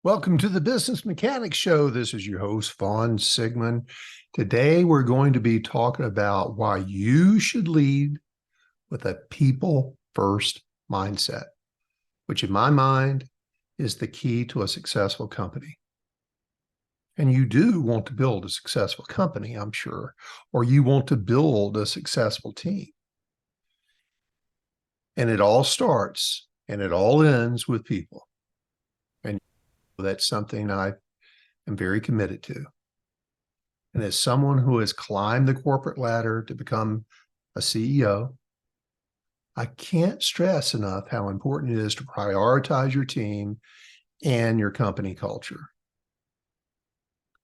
Welcome to the Business Mechanics Show. This is your host, Vaughn Sigmund. Today, we're going to be talking about why you should lead with a people-first mindset, which in my mind is the key to a successful company. And you do want to build a successful company, I'm sure, or you want to build a successful team. And it all starts and it all ends with people. And that's something I am very committed to. And as someone who has climbed the corporate ladder to become a CEO, I can't stress enough how important it is to prioritize your team and your company culture.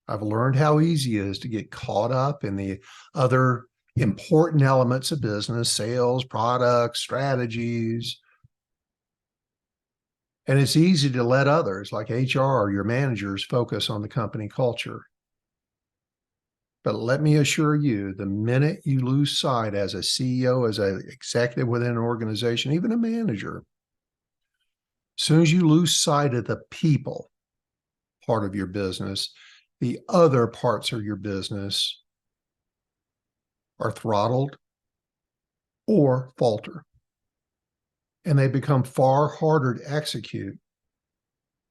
I've learned how easy it is to get caught up in the other important elements of business, sales, products, strategies. And it's easy to let others like HR or your managers focus on the company culture. But let me assure you, the minute you lose sight as a CEO, as an executive within an organization, even a manager, as soon as you lose sight of the people part of your business, the other parts of your business are throttled or falter. And they become far harder to execute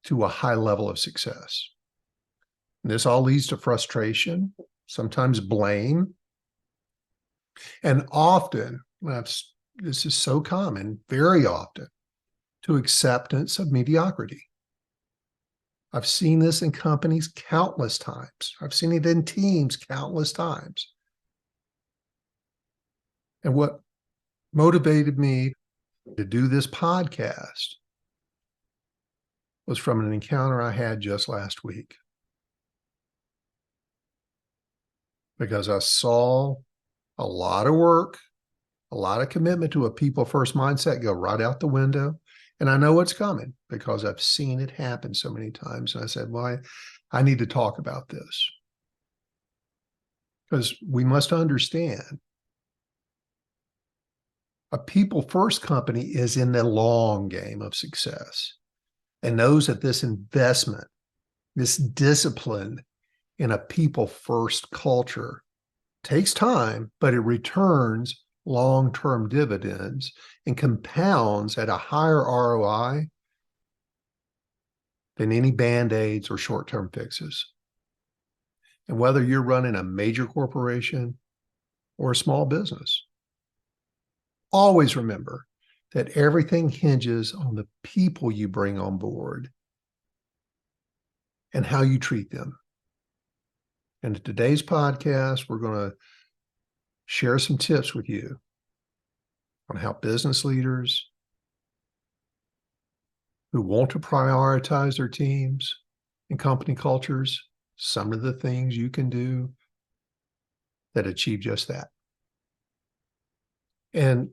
to a high level of success. And this all leads to frustration, sometimes blame, and often, this is so common, very often, to acceptance of mediocrity. I've seen this in companies countless times. I've seen it in teams countless times. And what motivated me to do this podcast was from an encounter I had just last week. Because I saw a lot of work, a lot of commitment to a people-first mindset go right out the window. And I know what's coming because I've seen it happen so many times. And I said, well, I need to talk about this. Because we must understand a people-first company is in the long game of success and knows that this investment, this discipline in a people-first culture takes time, but it returns long-term dividends and compounds at a higher ROI than any band-aids or short-term fixes. And whether you're running a major corporation or a small business, always remember that everything hinges on the people you bring on board and how you treat them. And in today's podcast, we're going to share some tips with you on how business leaders who want to prioritize their teams and company cultures, some of the things you can do that achieve just that. And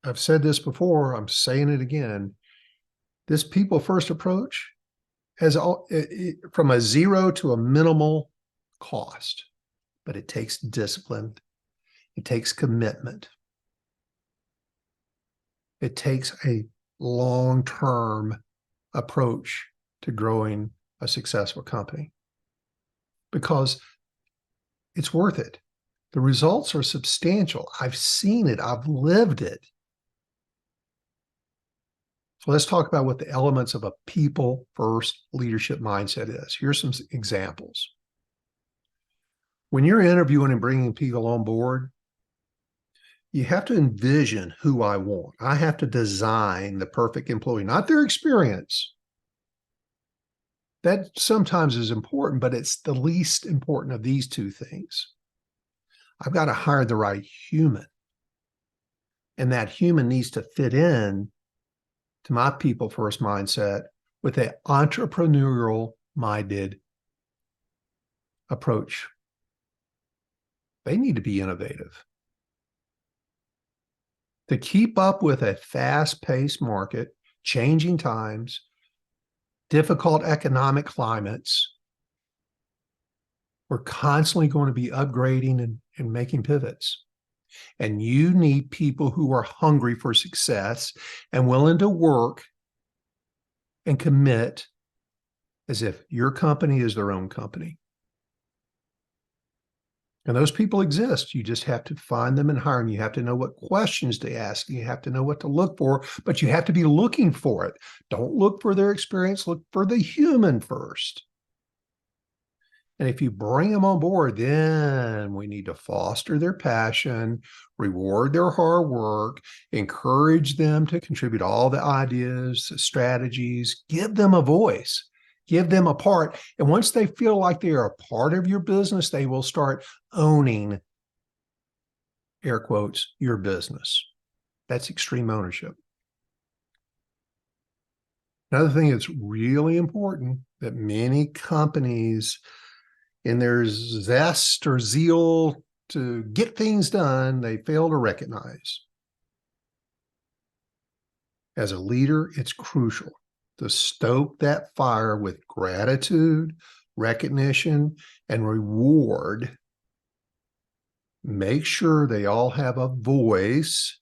I've said this before, I'm saying it again, this people-first approach has from a zero to a minimal cost, but it takes discipline. It takes commitment. It takes a long-term approach to growing a successful company because it's worth it. The results are substantial. I've seen it. I've lived it. So let's talk about what the elements of a people-first leadership mindset is. Here's some examples. When you're interviewing and bringing people on board, you have to envision who I want. I have to design the perfect employee, not their experience. That sometimes is important, but it's the least important of these two things. I've got to hire the right human. And that human needs to fit in to my people-first mindset with an entrepreneurial-minded approach. They need to be innovative. To keep up with a fast-paced market, changing times, difficult economic climates, we're constantly going to be upgrading and making pivots. And you need people who are hungry for success and willing to work and commit as if your company is their own company. And those people exist. You just have to find them and hire them. You have to know what questions to ask. You have to know what to look for, but you have to be looking for it. Don't look for their experience. Look for the human first. And if you bring them on board, then we need to foster their passion, reward their hard work, encourage them to contribute all the ideas, the strategies, give them a voice. Give them a part. And once they feel like they are a part of your business, they will start owning, air quotes, your business. That's extreme ownership. Another thing that's really important that many companies, in their zest or zeal to get things done, they fail to recognize. As a leader, it's crucial to stoke that fire with gratitude, recognition, and reward. Make sure they all have a voice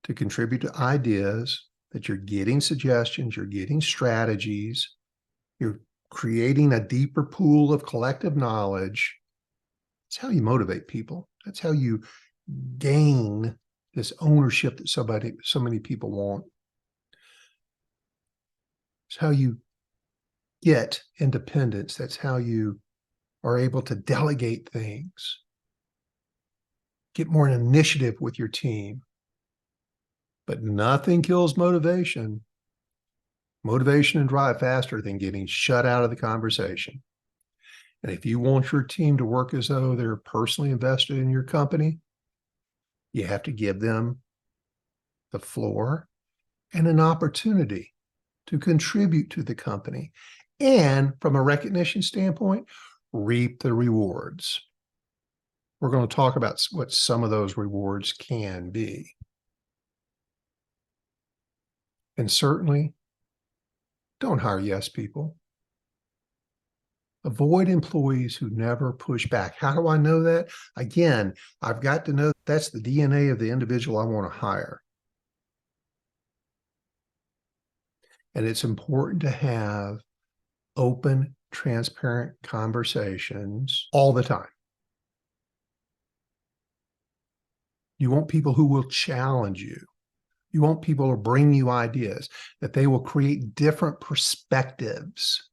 to contribute to ideas, that you're getting suggestions, you're getting strategies, you're creating a deeper pool of collective knowledge. That's how you motivate people. That's how you gain this ownership that so many people want. It's how you get independence. That's how you are able to delegate things, get more initiative with your team. But nothing kills motivation. Motivation and drive faster than getting shut out of the conversation. And if you want your team to work as though they're personally invested in your company, you have to give them the floor and an opportunity to contribute to the company. And from a recognition standpoint, reap the rewards. We're going to talk about what some of those rewards can be. And certainly, don't hire yes people. Avoid employees who never push back. How do I know that? Again, I've got to know that's the DNA of the individual I want to hire. And it's important to have open, transparent conversations all the time. You want people who will challenge you. You want people to bring you ideas, that they will create different perspectives.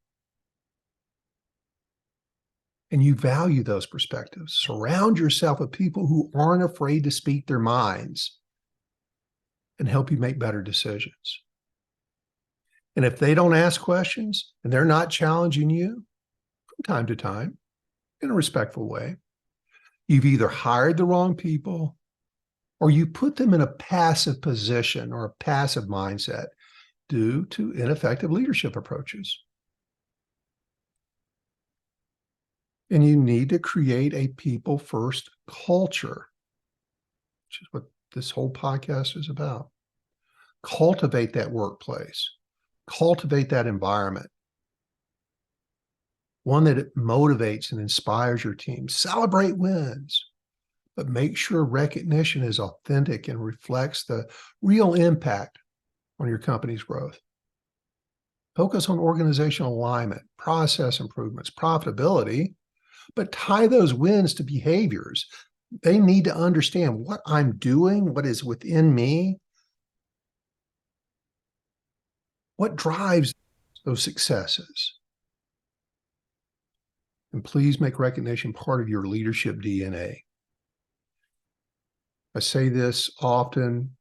And you value those perspectives. Surround yourself with people who aren't afraid to speak their minds and help you make better decisions. And if they don't ask questions and they're not challenging you from time to time in a respectful way, you've either hired the wrong people or you put them in a passive position or a passive mindset due to ineffective leadership approaches. And you need to create a people-first culture, which is what this whole podcast is about. Cultivate that workplace. Cultivate that environment. One that motivates and inspires your team. Celebrate wins, but make sure recognition is authentic and reflects the real impact on your company's growth. Focus on organizational alignment, process improvements, profitability, but tie those wins to behaviors. They need to understand what I'm doing, what is within me, what drives those successes. And please make recognition part of your leadership DNA. I say this often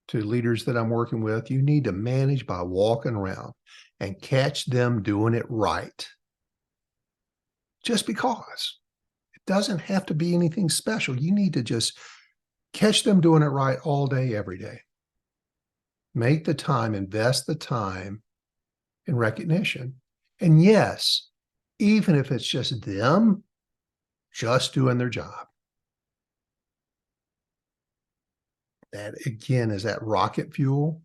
to leaders that I'm working with. You need to manage by walking around and catch them doing it right. Just because. It doesn't have to be anything special. You need to just catch them doing it right all day, every day. Make the time, invest the time in recognition. And yes, even if it's just them just doing their job. That, again, is that rocket fuel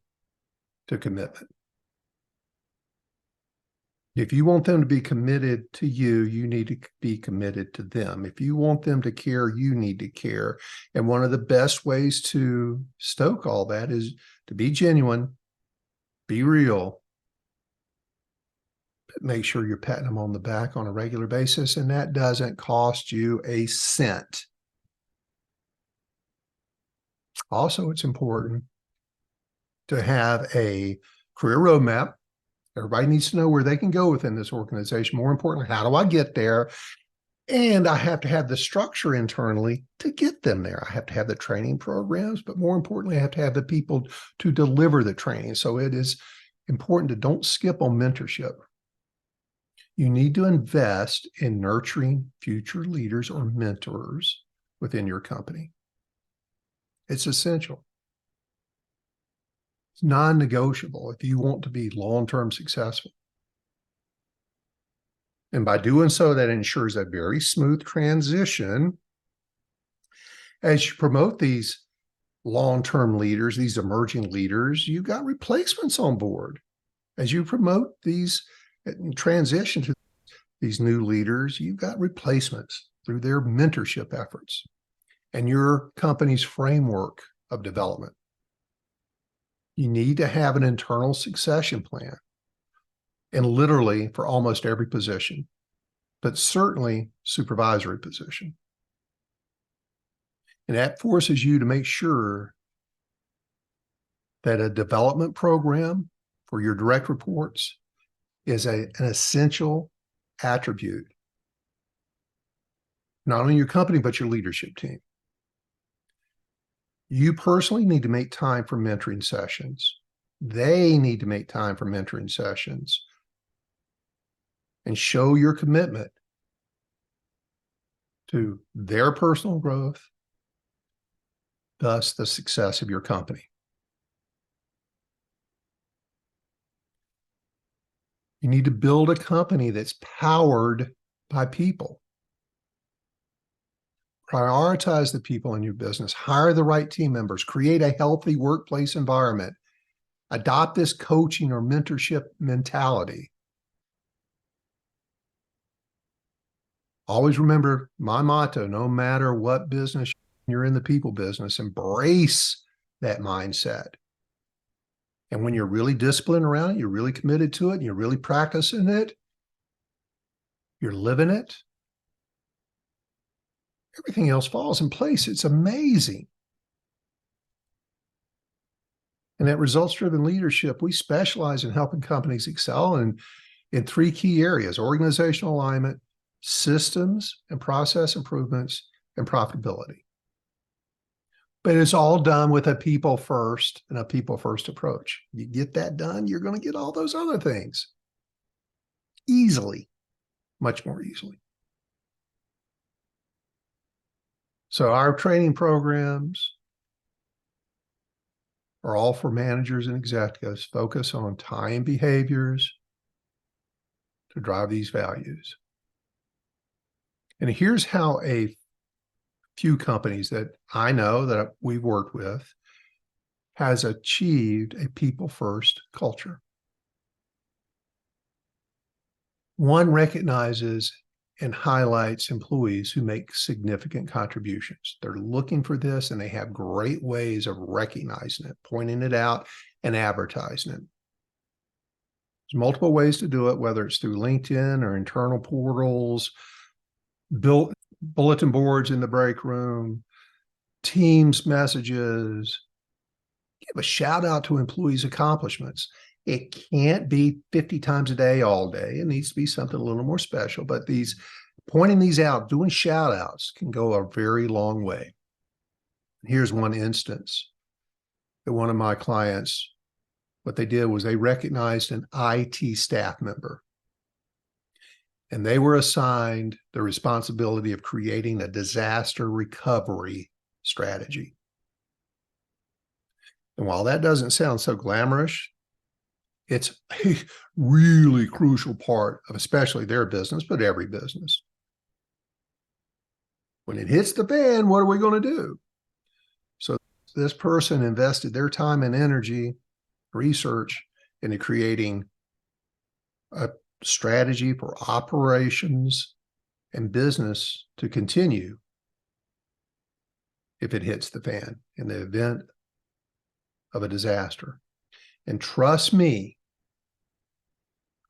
to commitment. If you want them to be committed to you, you need to be committed to them. If you want them to care, you need to care. And one of the best ways to stoke all that is to be genuine, be real, but make sure you're patting them on the back on a regular basis, and that doesn't cost you a cent. Also, it's important to have a career roadmap. Everybody needs to know where they can go within this organization. More importantly, how do I get there? And I have to have the structure internally to get them there. I have to have the training programs, but more importantly, I have to have the people to deliver the training. So it is important to don't skip on mentorship. You need to invest in nurturing future leaders or mentors within your company. It's essential. It's non-negotiable if you want to be long-term successful. And by doing so, that ensures a very smooth transition as you promote these long-term leaders, these emerging leaders. You've got replacements on board. As you promote these and transition to these new leaders, you've got replacements through their mentorship efforts and your company's framework of development. You need to have an internal succession plan, and literally for almost every position, but certainly supervisory position. And that forces you to make sure that a development program for your direct reports is an essential attribute, not only your company, but your leadership team. You personally need to make time for mentoring sessions. They need to make time for mentoring sessions and show your commitment to their personal growth, thus the success of your company. You need to build a company that's powered by people. Prioritize the people in your business, hire the right team members, create a healthy workplace environment, adopt this coaching or mentorship mentality. Always remember my motto, no matter what business you're in, the people business, embrace that mindset. And when you're really disciplined around it, you're really committed to it, and you're really practicing it, you're living it, everything else falls in place. It's amazing. And at results-driven leadership, we specialize in helping companies excel in three key areas: organizational alignment, systems and process improvements, and profitability. But it's all done with a people first and a people first approach. You get that done, you're going to get all those other things easily, much more easily. So our training programs are all for managers and executives, focus on time behaviors to drive these values. And here's how a few companies that I know that we've worked with has achieved a people-first culture. One recognizes and highlights employees who make significant contributions. They're looking for this, and they have great ways of recognizing it, pointing it out, and advertising it. There's multiple ways to do it, whether it's through LinkedIn or internal portals, built bulletin boards in the break room, Teams messages. Give a shout out to employees' accomplishments. It can't be 50 times a day, all day. It needs to be something a little more special, but pointing these out, doing shout outs can go a very long way. Here's one instance that one of my clients, what they did was they recognized an IT staff member, and they were assigned the responsibility of creating a disaster recovery strategy. And while that doesn't sound so glamorous, it's a really crucial part of especially their business, but every business. When it hits the fan, what are we going to do? So this person invested their time and energy, research into creating a strategy for operations and business to continue if it hits the fan in the event of a disaster. And trust me,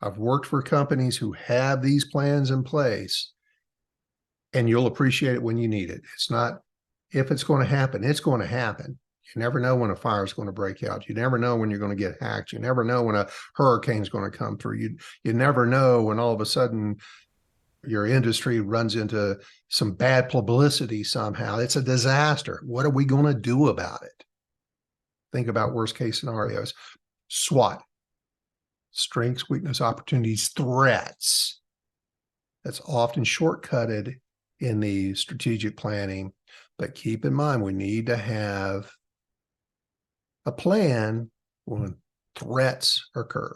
I've worked for companies who have these plans in place, and you'll appreciate it when you need it. It's not if it's going to happen, it's going to happen. You never know when a fire is going to break out. You never know when you're going to get hacked. You never know when a hurricane is going to come through. You never know when all of a sudden your industry runs into some bad publicity somehow. It's a disaster. What are we going to do about it? Think about worst case scenarios. SWOT, strengths, weakness, opportunities, threats. That's often shortcutted in the strategic planning, but keep in mind, we need to have a plan when threats occur.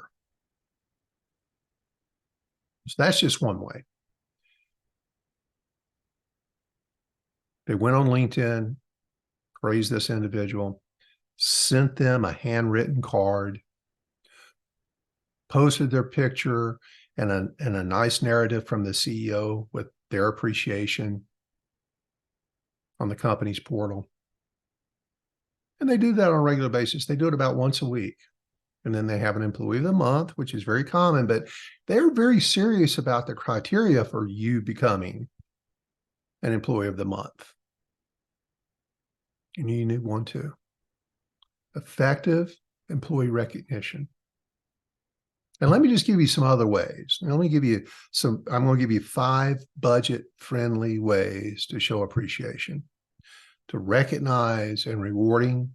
So that's just one way. They went on LinkedIn, praised this individual, sent them a handwritten card, posted their picture and a nice narrative from the CEO with their appreciation on the company's portal. And they do that on a regular basis. They do it about once a week. And then they have an employee of the month, which is very common, but they're very serious about the criteria for you becoming an employee of the month. And you need one too. Effective employee recognition. And let me just give you some other ways. I'm going to give you 5 budget-friendly ways to show appreciation, to recognize and rewarding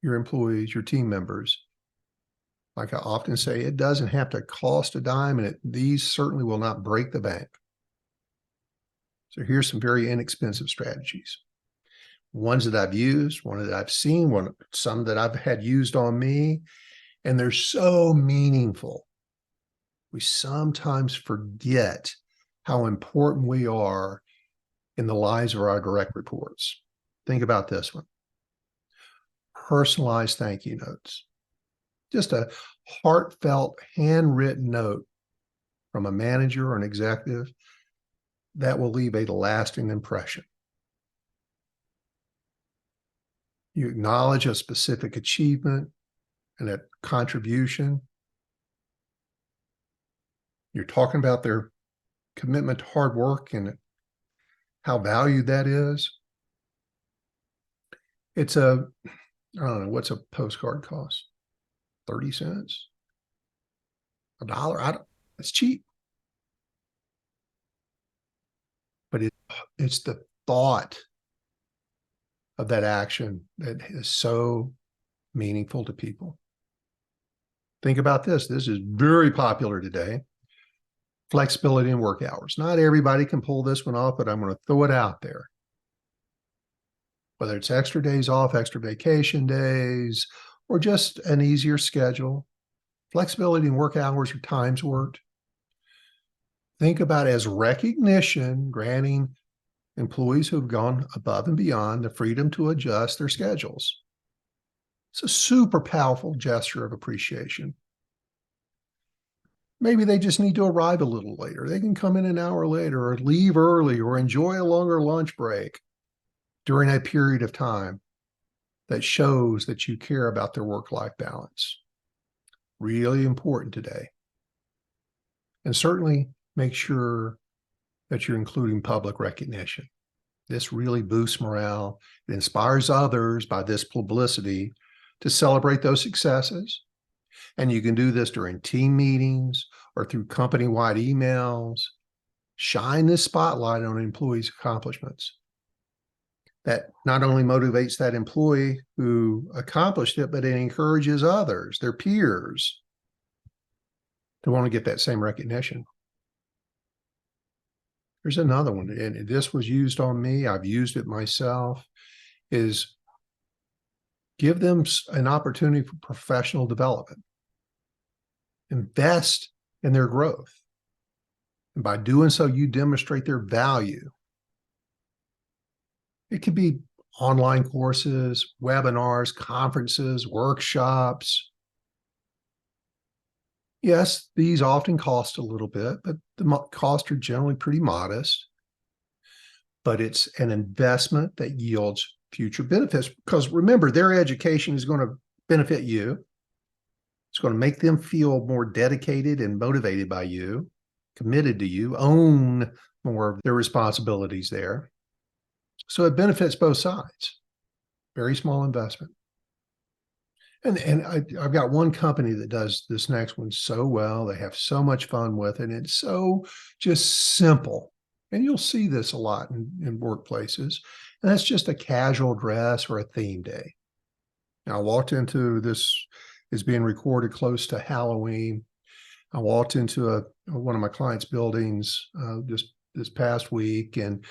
your employees, your team members. Like I often say, it doesn't have to cost a dime, and these certainly will not break the bank. So here's some very inexpensive strategies. Ones that I've used, one that I've seen, some that I've had used on me, and they're so meaningful. We sometimes forget how important we are in the lives of our direct reports. Think about this one. Personalized thank you notes. Just a heartfelt, handwritten note from a manager or an executive that will leave a lasting impression. You acknowledge a specific achievement and a contribution. You're talking about their commitment to hard work and how valued that is. It's I don't know, what's a postcard cost? 30 cents? $1? It's cheap. But it's the thought of that action that is so meaningful to people. Think about this. This is very popular today. Flexibility in work hours. Not everybody can pull this one off, but I'm going to throw it out there. Whether it's extra days off, extra vacation days, or just an easier schedule, flexibility in work hours or times worked. Think about it as recognition, granting employees who have gone above and beyond the freedom to adjust their schedules. It's a super powerful gesture of appreciation. Maybe they just need to arrive a little later. They can come in an hour later or leave early or enjoy a longer lunch break during a period of time that shows that you care about their work-life balance. Really important today. And certainly make sure that you're including public recognition. This really boosts morale. It inspires others by this publicity to celebrate those successes. And you can do this during team meetings or through company-wide emails. Shine this spotlight on employees' accomplishments. That not only motivates that employee who accomplished it, but it encourages others, their peers, to want to get that same recognition. There's another one, and this was used on me. I've used it myself, is give them an opportunity for professional development. Invest in their growth. And by doing so, you demonstrate their value. It could be online courses, webinars, conferences, workshops. Yes, these often cost a little bit, but the costs are generally pretty modest. But it's an investment that yields future benefits, because remember, their education is going to benefit you. It's going to make them feel more dedicated and motivated by you, committed to you, own more of their responsibilities there. So it benefits both sides. Very small investment. And I've got one company that does this next one so well. They have so much fun with it. It's so just simple. And you'll see this a lot in workplaces. And that's just a casual dress or a theme day. Now, I walked into this, is being recorded close to Halloween. I walked into one of my clients' buildings just this past week, and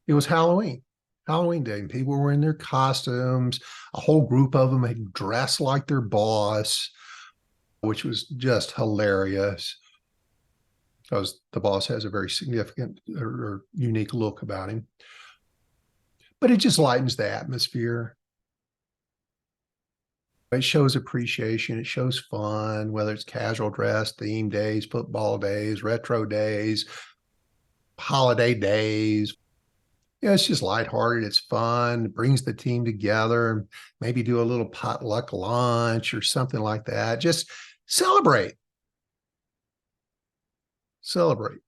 it was Halloween day, and people were in their costumes. A whole group of them had dressed like their boss, which was just hilarious because the boss has a very significant or unique look about him. But it just lightens the atmosphere. It shows appreciation. It shows fun, whether it's casual dress, theme days, football days, retro days, holiday days. Yeah, it's just lighthearted. It's fun. It brings the team together. Maybe do a little potluck lunch or something like that. Just celebrate. Celebrate.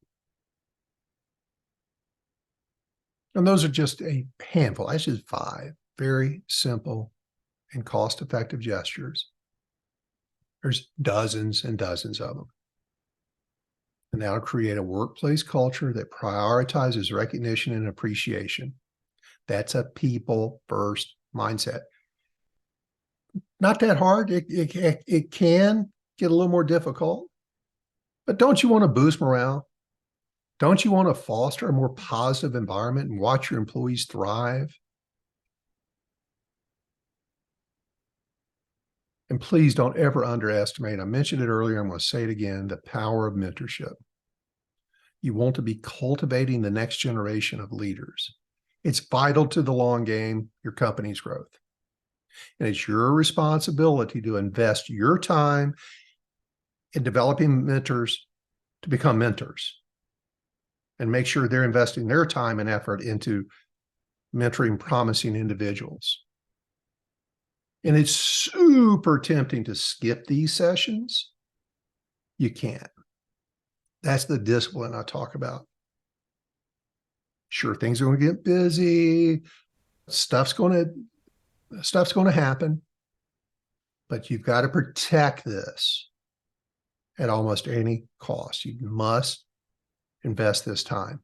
And those are just a handful. That's just 5 very simple and cost-effective gestures. There's dozens and dozens of them. And that'll create a workplace culture that prioritizes recognition and appreciation. That's a people-first mindset. Not that hard. It can get a little more difficult. But don't you want to boost morale? Don't you want to foster a more positive environment and watch your employees thrive? And please don't ever underestimate, I mentioned it earlier, I'm going to say it again, the power of mentorship. You want to be cultivating the next generation of leaders. It's vital to the long game, your company's growth. And it's your responsibility to invest your time in developing mentors to become mentors and make sure they're investing their time and effort into mentoring promising individuals. And it's super tempting to skip these sessions. You can't. That's the discipline I talk about. Sure, things are going to get busy. Stuff's going to happen. But you've got to protect this at almost any cost. You must invest this time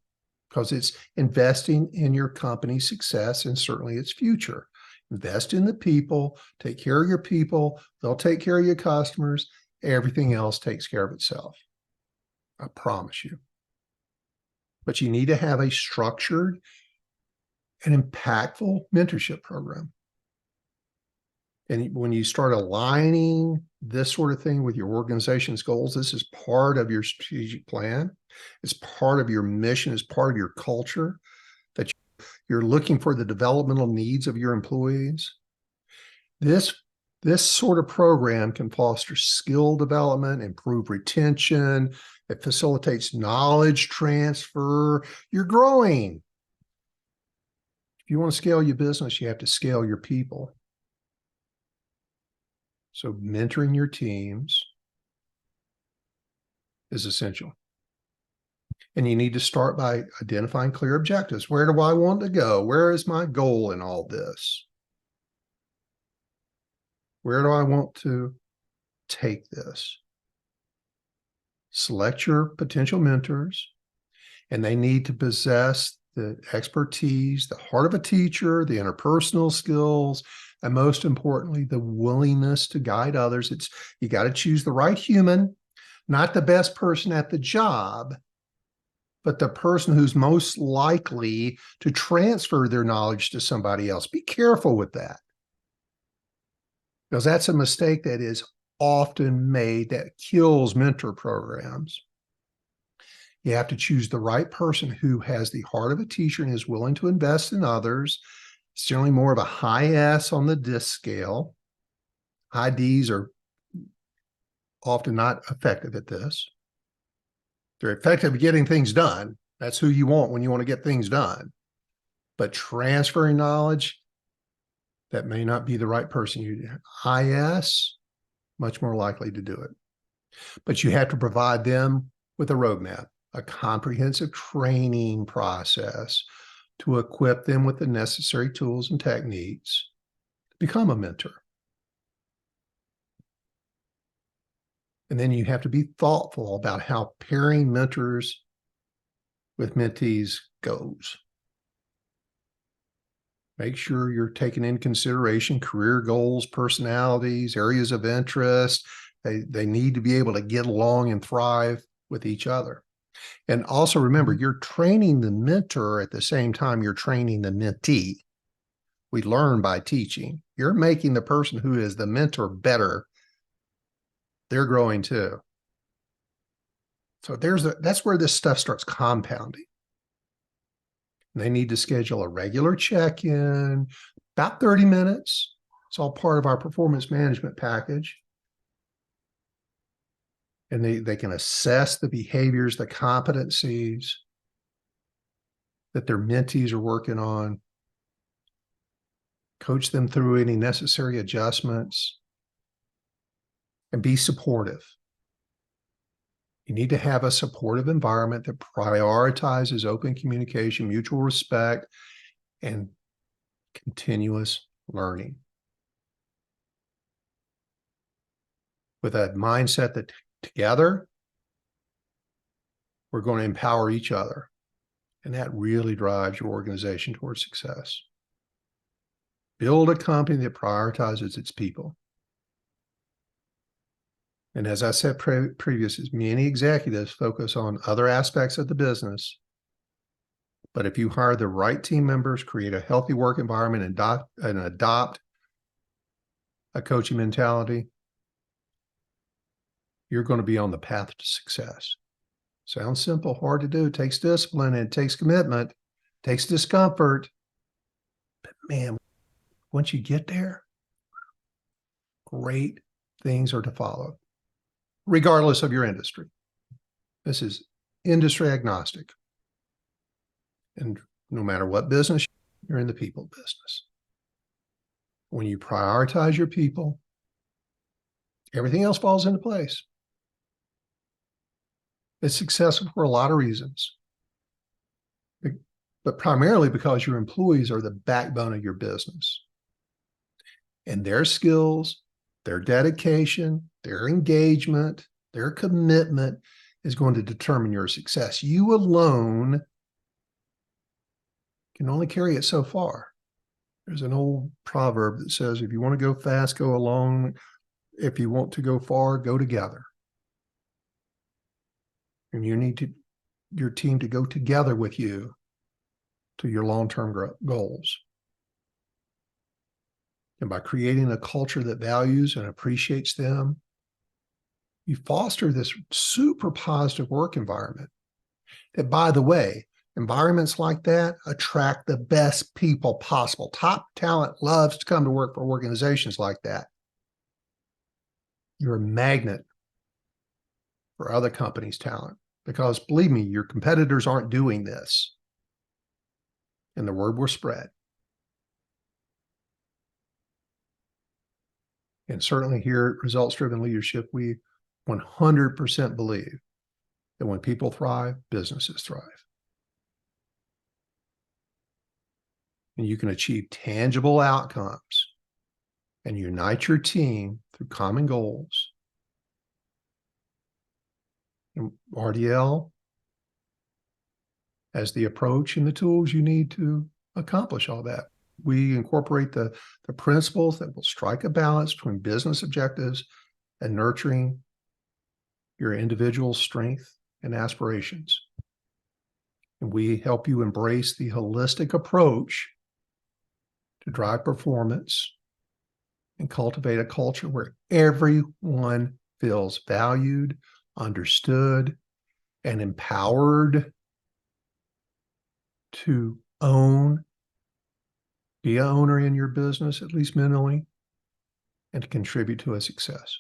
because it's investing in your company's success and certainly its future. Invest in the people, take care of your people, they'll take care of your customers, everything else takes care of itself. I promise you. But you need to have a structured and impactful mentorship program. And when you start aligning this sort of thing with your organization's goals, this is part of your strategic plan. It's part of your mission, it's part of your culture, that you're looking for the developmental needs of your employees. This sort of program can foster skill development, improve retention. It facilitates knowledge transfer. You're growing. If you want to scale your business, you have to scale your people. So mentoring your teams is essential. And you need to start by identifying clear objectives. Where do I want to go? Where is my goal in all this? Where do I want to take this? Select your potential mentors, and they need to possess the expertise, the heart of a teacher, the interpersonal skills, and most importantly, the willingness to guide others. You got to choose the right human, not the best person at the job, but the person who's most likely to transfer their knowledge to somebody else. Be careful with that, because that's a mistake that is often made that kills mentor programs. You have to choose the right person who has the heart of a teacher and is willing to invest in others. It's generally more of a high S on the DISC scale. High Ds are often not effective at this. They're effective at getting things done. That's who you want when you want to get things done. But transferring knowledge, that may not be the right person. High S, much more likely to do it. But you have to provide them with a roadmap, a comprehensive training process to equip them with the necessary tools and techniques to become a mentor. And then you have to be thoughtful about how pairing mentors with mentees goes. Make sure you're taking into consideration career goals, personalities, areas of interest. They need to be able to get along and thrive with each other. And also remember, you're training the mentor at the same time you're training the mentee. We learn by teaching. You're making the person who is the mentor better. They're growing too. So that's where this stuff starts compounding. They need to schedule a regular check-in, about 30 minutes. It's all part of our performance management package. And they can assess the behaviors, the competencies that their mentees are working on, coach them through any necessary adjustments, and be supportive. You need to have a supportive environment that prioritizes open communication, mutual respect, and continuous learning. With a mindset that together, we're going to empower each other. And that really drives your organization towards success. Build a company that prioritizes its people. And as I said previously, many executives focus on other aspects of the business. But if you hire the right team members, create a healthy work environment, and adopt a coaching mentality, you're going to be on the path to success. Sounds simple, hard to do. It takes discipline, and it takes commitment, it takes discomfort. But man, once you get there, great things are to follow, regardless of your industry. This is industry agnostic. And no matter what business, you're in the people business. When you prioritize your people, everything else falls into place. It's successful for a lot of reasons, but primarily because your employees are the backbone of your business. And their skills, their dedication, their engagement, their commitment is going to determine your success. You alone can only carry it so far. There's an old proverb that says, if you want to go fast, go alone. If you want to go far, go together. And you need your team to go together with you to your long-term goals. And by creating a culture that values and appreciates them, you foster this super positive work environment. That, by the way, environments like that attract the best people possible. Top talent loves to come to work for organizations like that. You're a magnet for other companies' talent, because believe me, your competitors aren't doing this. And the word will spread. And certainly here at Results-Driven Leadership, we 100% believe that when people thrive, businesses thrive. And you can achieve tangible outcomes and unite your team through common goals. And RDL has the approach and the tools you need to accomplish all that. We incorporate the principles that will strike a balance between business objectives and nurturing your individual strength and aspirations. And we help you embrace the holistic approach to drive performance and cultivate a culture where everyone feels valued, understood, and empowered to be an owner in your business, at least mentally, and to contribute to a success.